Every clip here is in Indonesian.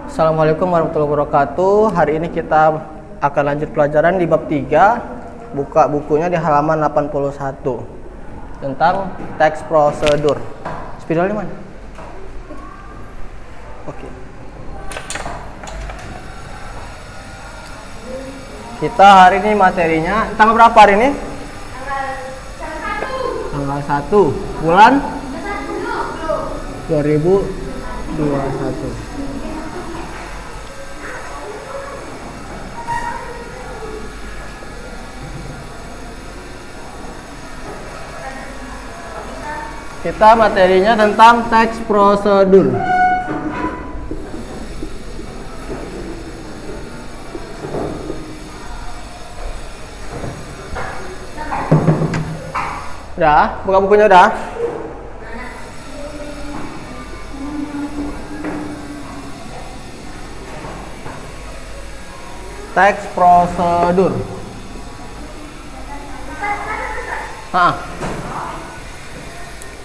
Assalamualaikum warahmatullahi wabarakatuh. Hari ini kita akan lanjut pelajaran di bab 3. Buka bukunya di halaman 81 tentang teks prosedur. Spidol di mana? Oke. Kita hari ini materinya tanggal berapa hari ini? Tanggal 1 bulan 2021. Kita materinya tentang teks prosedur. Udah, buka bukunya udah. Teks prosedur.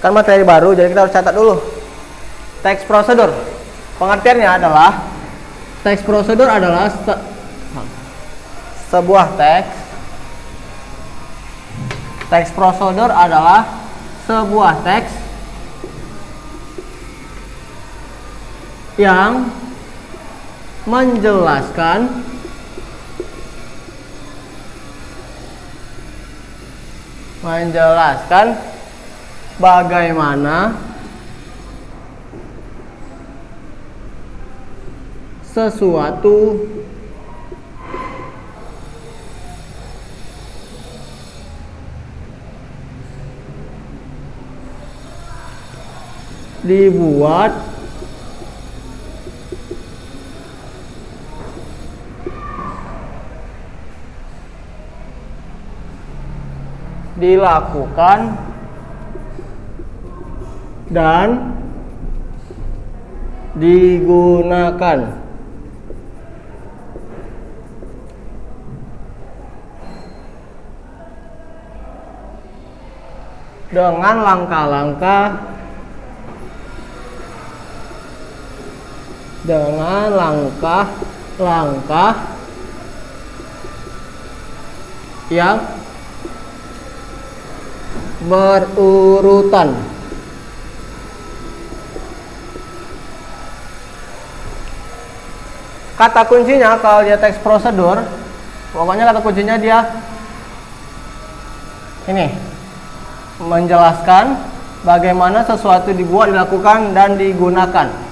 Kan materi baru, jadi kita harus catat dulu. Teks prosedur. Pengertiannya adalah teks prosedur adalah sebuah teks. Teks prosedur adalah sebuah teks yang menjelaskan bagaimana sesuatu dibuat dilakukan dan digunakan dengan langkah-langkah yang berurutan. Kata kuncinya kalau dia teks prosedur, pokoknya kata kuncinya dia ini, menjelaskan bagaimana sesuatu dibuat, dilakukan, dan digunakan.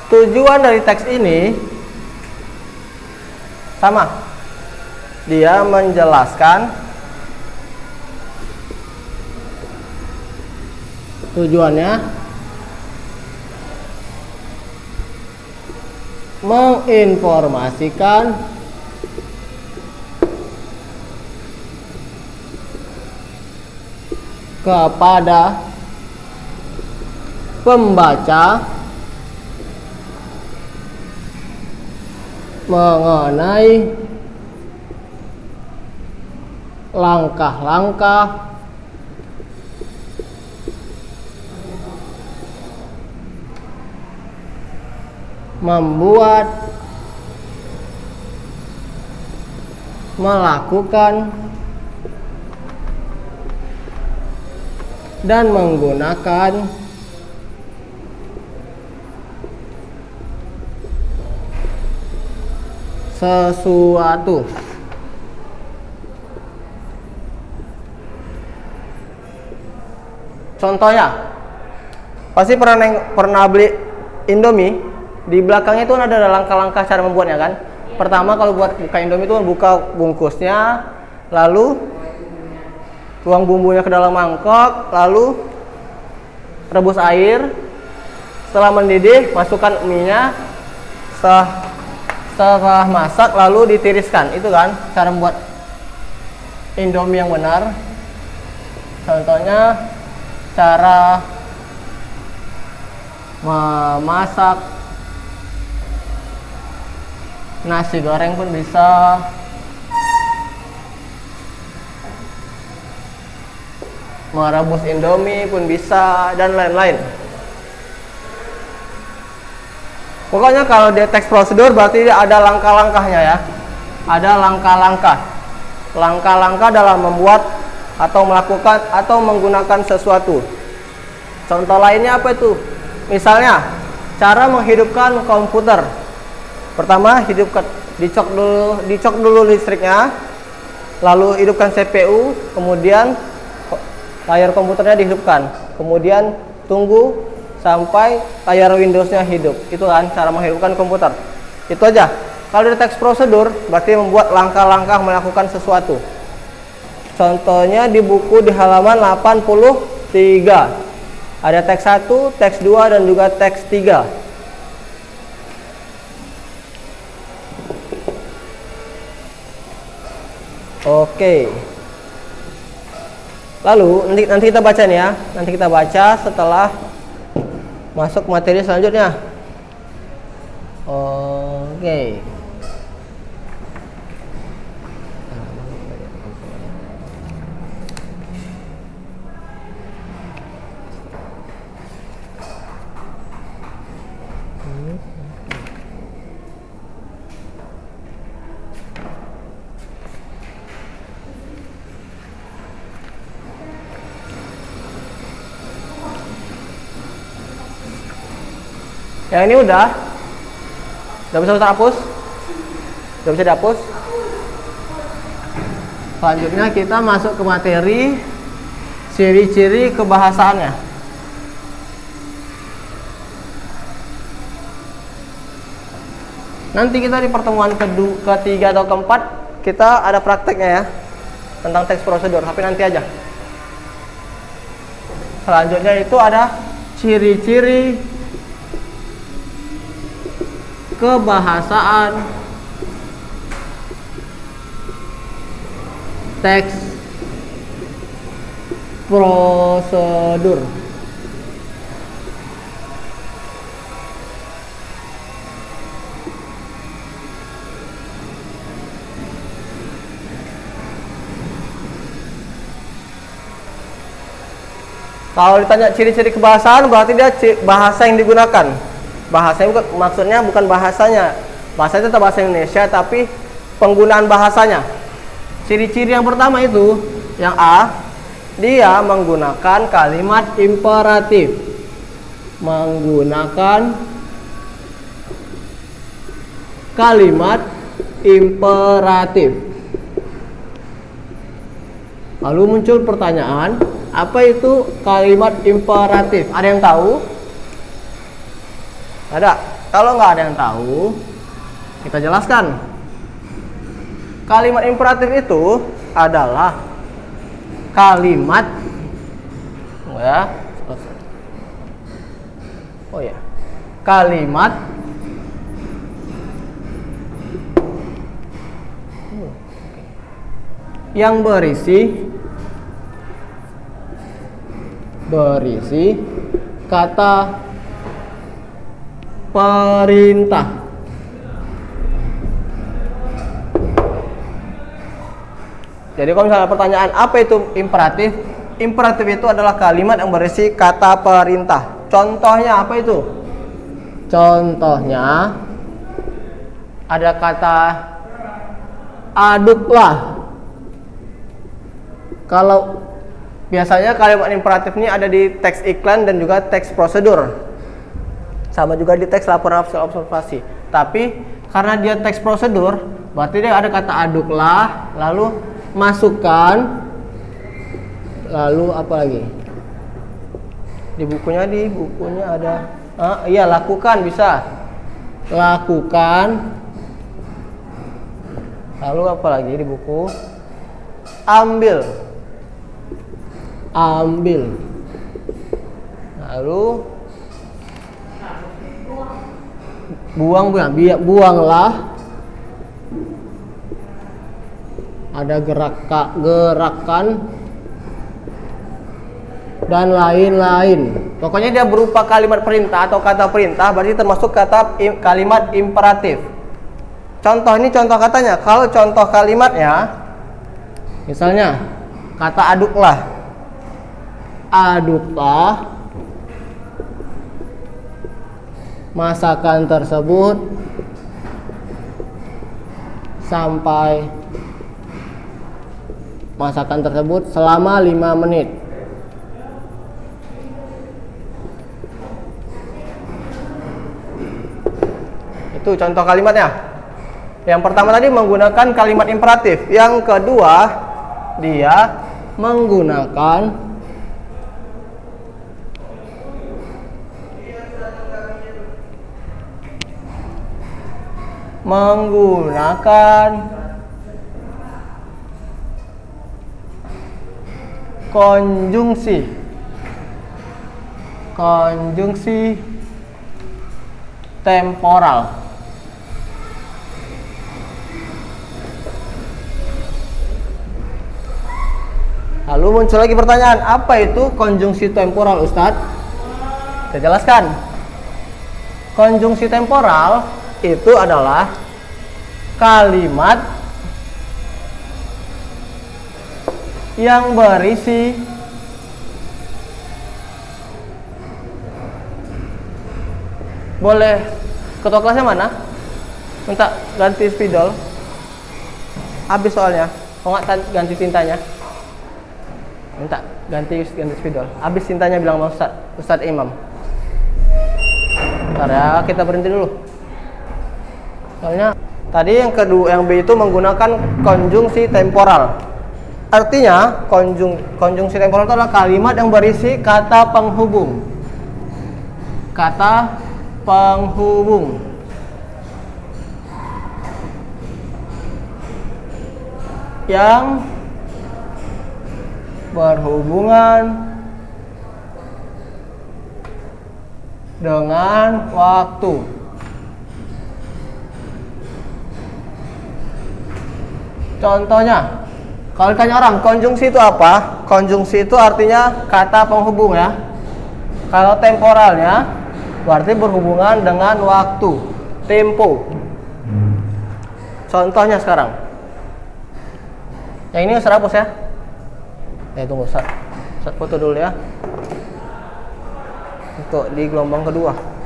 Tujuan dari teks ini sama. Dia menjelaskan tujuannya menginformasikan kepada pembaca mengenai langkah-langkah membuat, melakukan, dan menggunakan sesuatu. Contohnya, pasti pernah beli Indomie, di belakangnya itu ada langkah-langkah cara membuatnya kan. Pertama kalau buat buka Indomie itu buka bungkusnya, lalu tuang bumbunya ke dalam mangkok, lalu rebus air. Setelah mendidih, masukkan mie-nya. Setelah masak lalu ditiriskan. Itu kan cara membuat Indomie yang benar. Contohnya cara memasak nasi goreng pun bisa, merebus Indomie pun bisa, dan lain-lain. Pokoknya kalau di teks prosedur berarti ada langkah-langkahnya ya. Ada langkah-langkah dalam membuat atau melakukan atau menggunakan sesuatu. Contoh lainnya apa itu? Misalnya cara menghidupkan komputer. Pertama, dicok dulu listriknya, lalu hidupkan CPU, kemudian layar komputernya dihidupkan, kemudian tunggu sampai layar Windows-nya hidup. Itu kan cara menghidupkan komputer. Itu aja. Kalau di teks prosedur berarti membuat langkah-langkah melakukan sesuatu. Contohnya di buku di halaman 83. Ada teks 1, teks 2 dan juga teks 3. Oke. Lalu nanti kita baca nih ya. Nanti kita baca setelah masuk materi selanjutnya. Oke. Yang ini udah bisa terhapus, udah bisa dihapus. Selanjutnya kita masuk ke materi ciri-ciri kebahasaannya. Nanti kita di pertemuan ketiga atau keempat kita ada prakteknya ya tentang teks prosedur, tapi nanti aja. Selanjutnya itu ada ciri-ciri kebahasaan teks prosedur. Kalau ditanya ciri-ciri kebahasaan berarti dia bahasa yang digunakan. Bahasanya maksudnya bukan bahasanya. Bahasanya tetap bahasa Indonesia tapi penggunaan bahasanya. Ciri-ciri yang pertama itu yang A, dia menggunakan kalimat imperatif. Menggunakan kalimat imperatif. Lalu muncul pertanyaan, apa itu kalimat imperatif? Ada yang tahu? Ada. Kalau nggak ada yang tahu, kita jelaskan. Kalimat imperatif itu adalah kalimat kalimat yang berisi kata perintah. Jadi kalau misalnya pertanyaan apa itu imperatif? Imperatif itu adalah kalimat yang berisi kata perintah. Contohnya apa itu? Contohnya ada kata aduklah. Kalau biasanya kalimat imperatif ini ada di teks iklan dan juga teks prosedur. Sama juga di teks laporan observasi. Tapi karena dia teks prosedur, berarti dia ada kata aduklah, lalu masukkan, lalu apa lagi? Di bukunya ada iya, lakukan bisa. Lakukan. Lalu apa lagi di buku? Ambil. Lalu buanglah. Ada gerakan dan lain-lain. Pokoknya dia berupa kalimat perintah atau kata perintah, berarti termasuk kalimat imperatif. Contoh, ini contoh katanya. Kalau contoh kalimatnya, misalnya kata aduklah. Aduklah masakan tersebut sampai masakan tersebut selama 5 menit. Itu contoh kalimatnya. Yang pertama tadi menggunakan kalimat imperatif. Yang kedua, dia menggunakan konjungsi temporal. Lalu muncul lagi pertanyaan, apa itu konjungsi temporal, Ustadz? Saya jelaskan. Konjungsi temporal itu adalah kalimat yang berisi boleh ketua kelasnya mana? Minta ganti spidol. Habis soalnya. Kok nggak ganti tintanya? Minta ganti spidol. Habis tintanya bilang sama Ustadz Imam. Bentar ya, kita berhenti dulu. Soalnya tadi yang kedua, yang B itu menggunakan konjungsi temporal. Artinya konjungsi temporal itu adalah kalimat yang berisi kata penghubung. Kata penghubung. Yang berhubungan dengan waktu. Contohnya, kalau ditanya orang, konjungsi itu apa? Konjungsi itu artinya kata penghubung ya. Kalau temporalnya berarti berhubungan dengan waktu, tempo. Contohnya sekarang. Yang ini Ustaz hapus ya. Tunggu Ustaz foto dulu ya. Untuk di gelombang kedua.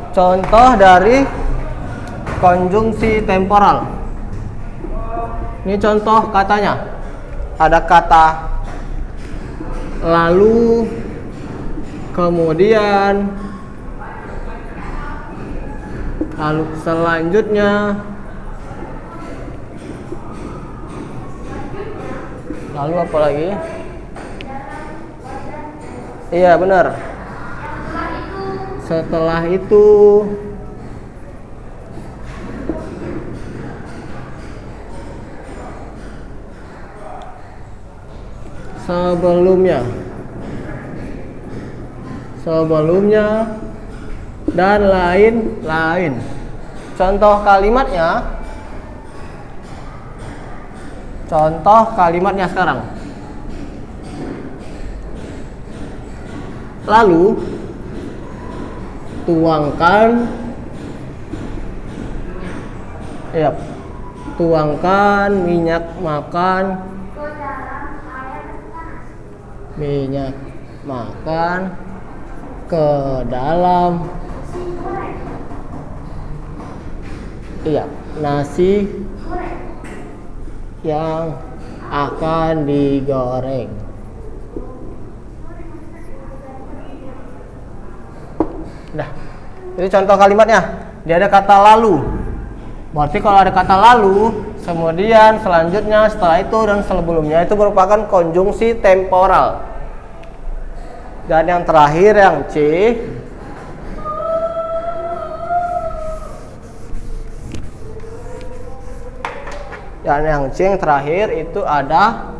Contoh dari konjungsi temporal. Ini contoh katanya. Ada kata lalu, kemudian, lalu selanjutnya, lalu apa lagi? Iya benar. Setelah itu, sebelumnya, dan lain-lain. Contoh kalimatnya sekarang. Lalu tuangkan minyak makan ke dalam nasi yang akan digoreng. Nah, itu contoh kalimatnya. Dia ada kata lalu. Berarti kalau ada kata lalu, kemudian selanjutnya, setelah itu, dan sebelumnya, itu merupakan konjungsi temporal. Dan yang terakhir, yang C, Dan yang C yang terakhir itu ada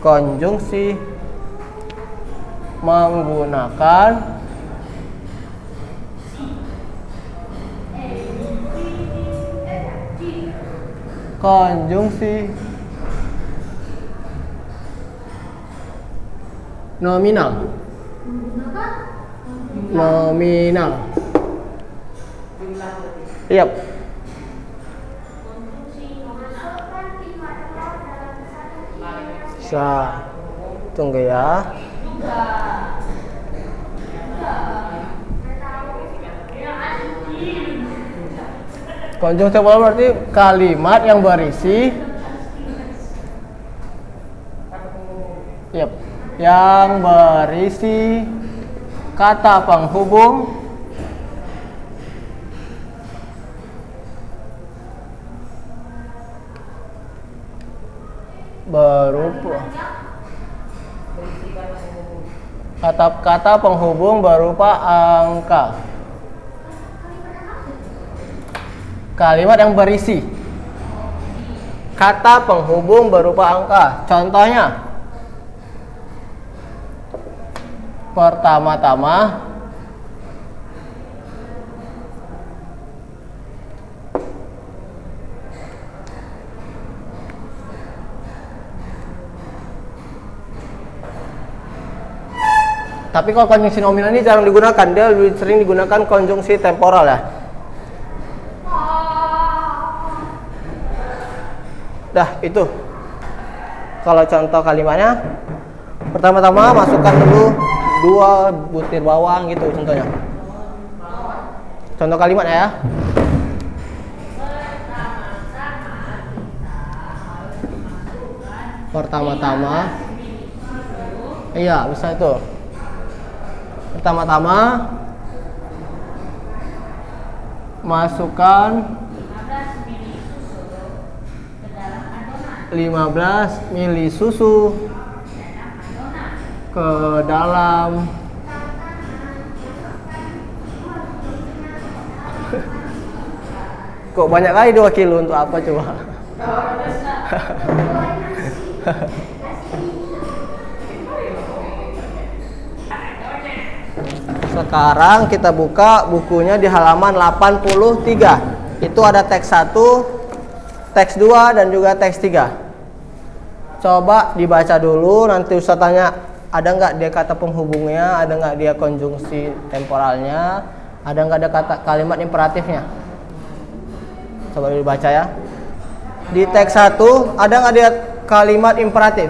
konjungsi menggunakan konjungsi nominal. Yap. Tunggu ya. Konjungsi temporal berarti kalimat yang berisi yang berisi kata penghubung berupa kata penghubung berupa angka. Kalimat yang berisi kata penghubung berupa angka. Contohnya, pertama-tama tapi kalau konjungsi nominal ini jarang digunakan, dia lebih sering digunakan konjungsi temporal ya. Dah, itu. Kalau contoh kalimatnya, pertama-tama masukkan dulu 2 butir bawang gitu contohnya. Contoh kalimatnya ya. Pertama-tama. Iya, bisa itu. Pertama-tama masukkan 15 mili susu ke dalam kok banyak kali 2 kilo untuk apa coba? Sekarang kita buka bukunya di halaman 83. Itu ada teks 1, teks 2 dan juga teks 3. Coba dibaca dulu, nanti Ustaz tanya ada nggak dia kata penghubungnya, ada nggak dia konjungsi temporalnya, ada nggak ada kata kalimat imperatifnya. Coba dibaca ya. Di teks 1 ada nggak dia kalimat imperatif?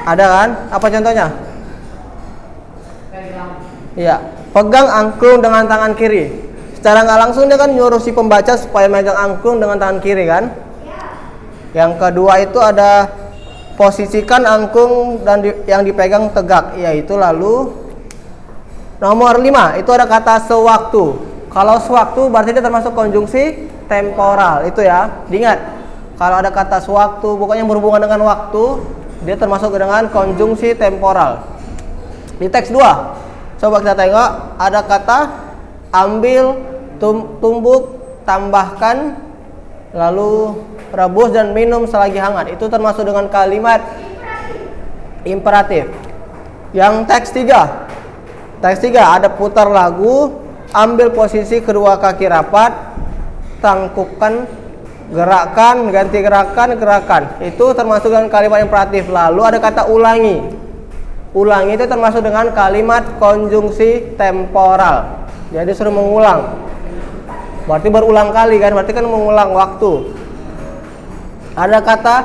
Ada kan? Apa contohnya? Iya, pegang angklung dengan tangan kiri. Secara nggak langsung dia kan nyuruh si pembaca supaya megang angklung dengan tangan kiri kan? Yang kedua itu ada posisikan angklung dan yang dipegang tegak, yaitu lalu nomor 5 itu ada kata sewaktu. Kalau sewaktu berarti dia termasuk konjungsi temporal itu ya. Diingat, kalau ada kata sewaktu pokoknya berhubungan dengan waktu, dia termasuk dengan konjungsi temporal. Di teks 2 coba kita tengok ada kata ambil, tumbuk, tambahkan, lalu rebus dan minum selagi hangat. Itu termasuk dengan kalimat imperatif. Yang teks 3. Teks 3 ada putar lagu, ambil posisi kedua kaki rapat, tangkupkan, gerakan, ganti gerakan. Itu termasuk dengan kalimat imperatif. Lalu ada kata ulangi. Ulangi itu termasuk dengan kalimat konjungsi temporal. Jadi suruh mengulang. Berarti berulang kali kan, berarti kan mengulang waktu. Ada kata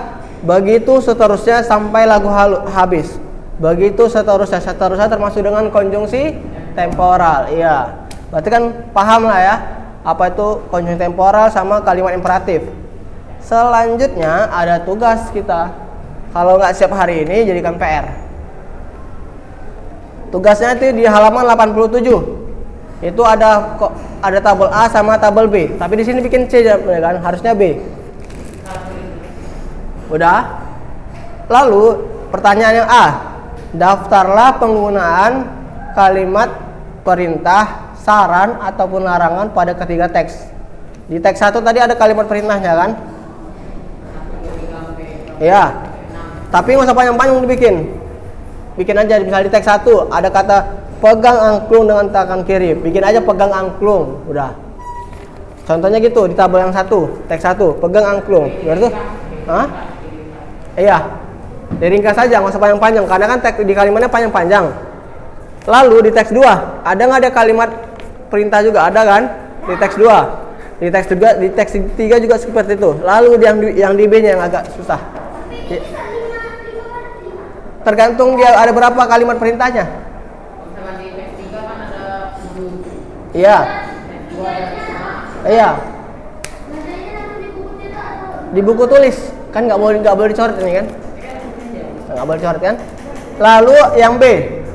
begitu seterusnya sampai lagu habis. Begitu seterusnya termasuk dengan konjungsi temporal. Iya. Berarti kan paham lah ya apa itu konjungsi temporal sama kalimat imperatif. Selanjutnya ada tugas kita. Kalau nggak siap hari ini jadikan PR. Tugasnya itu di halaman 87. Itu ada tabel A sama tabel B. Tapi di sini bikin C kan, harusnya B. Udah? Lalu pertanyaan yang A. Daftarlah penggunaan kalimat perintah, saran ataupun larangan pada ketiga teks. Di teks 1 tadi ada kalimat perintahnya kan? Iya. Tapi nggak usah panjang-panjang dibikin. Bikin aja, misalnya di teks 1 ada kata pegang angklung dengan tangan kiri. Bikin aja pegang angklung, udah. Contohnya gitu di tabel yang 1, teks 1, pegang angklung. Biar tuh. Hah? Iya. Diringkas saja, nggak usah panjang-panjang karena kan teks di kalimatnya panjang-panjang. Lalu di teks 2, ada nggak ada kalimat perintah juga? Ada kan? Di teks 2. Di teks 3 juga seperti itu. Lalu yang di B-nya yang agak susah. Tergantung dia ada berapa kalimat perintahnya. Misalkan di teks 3 kan ada 10. Iya. Teks 2 ada 5. Iya. Di buku tulis kan nggak boleh dicoret ini kan? Nggak boleh dicoret kan? Lalu yang B,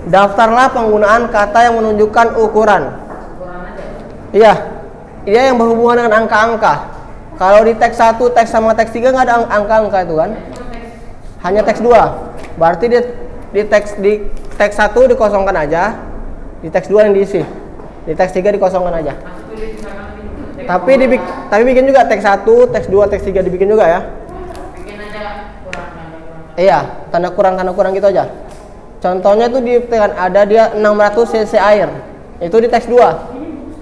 daftarlah penggunaan kata yang menunjukkan ukuran. Ukuran aja. Iya. Dia yang berhubungan dengan angka-angka. Kalau di teks 1, teks sama teks 3 nggak ada angka-angka itu kan? Hanya teks 2. Berarti di teks 1 dikosongkan aja. Di teks 2 yang diisi. Di teks 3 dikosongkan aja. Tapi bikin juga teks 1, teks 2, teks 3 dibikin juga ya. Bikin aja kurang. Iya, tanda kurang gitu aja. Contohnya tuh ada dia 600 cc air. Itu di teks 2.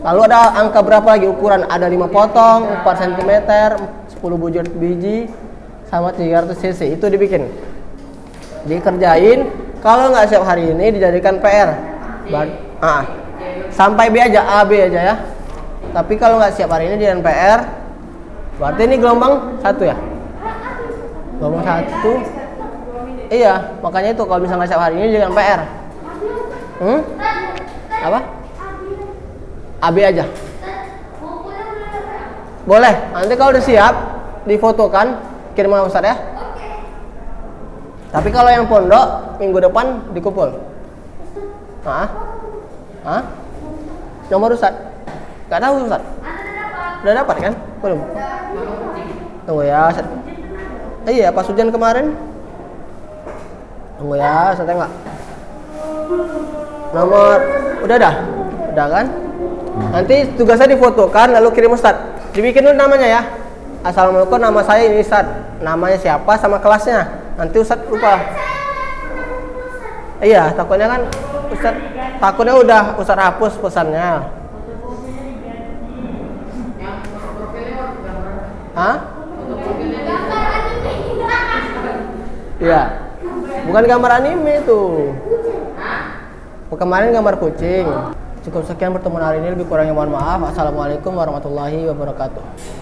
Lalu ada angka berapa lagi ukuran? Ada 5 potong, 4 cm, 10 butir biji, sama 300 cc. Itu dibikin. Dikerjain. Kalau nggak siap hari ini dijadikan PR. Sampai B aja, A, B aja ya. Tapi kalau nggak siap hari ini dijadikan PR. Berarti ini gelombang 1 ya? Gelombang 1. Iya, makanya itu kalau misalnya nggak siap hari ini dijadikan PR. Apa? AB aja. Boleh. Nanti kalau udah siap difotokan kirim sama Ustaz ya. Tapi kalau yang pondok minggu depan dikumpul. Nomor Ustaz? Gak tahu Ustaz. Udah dapat kan? Belum. Tunggu ya. Iya, pas hujan kemarin. Tunggu ya, saya tengok. Nomor udah dah. Udah kan? Nanti tugasnya difotokan lalu kirim Ustaz. Dibikin dulu namanya ya. Assalamualaikum, nama saya ini Ustaz. Namanya siapa sama kelasnya. Nanti Ustaz lupa. Iya, takutnya kan Ustaz udah Ustaz hapus pesannya. Hah? Iya. Bukan gambar anime itu. Kemarin gambar kucing. Cukup sekian pertemuan hari ini, lebih kurangnya mohon maaf. Assalamualaikum warahmatullahi wabarakatuh.